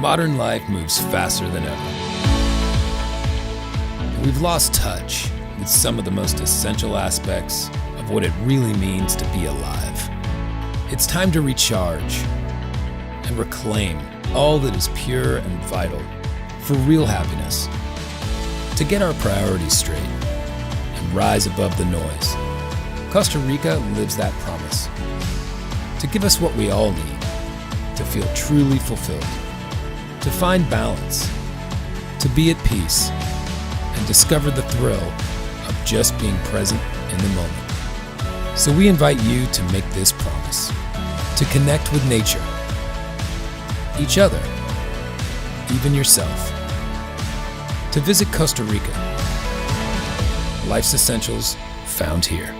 Modern life moves faster than ever. And we've lost touch with some of the most essential aspects of what it really means to be alive. It's time to recharge and reclaim all that is pure and vital for real happiness. To get our priorities straight and rise above the noise, Costa Rica lives that promise. To give us what we all need to feel truly fulfilled, to find balance, to be at peace, and discover the thrill of just being present in the moment. So we invite you to make this promise, to connect with nature, each other, even yourself. To visit Costa Rica. Life's essentials found here.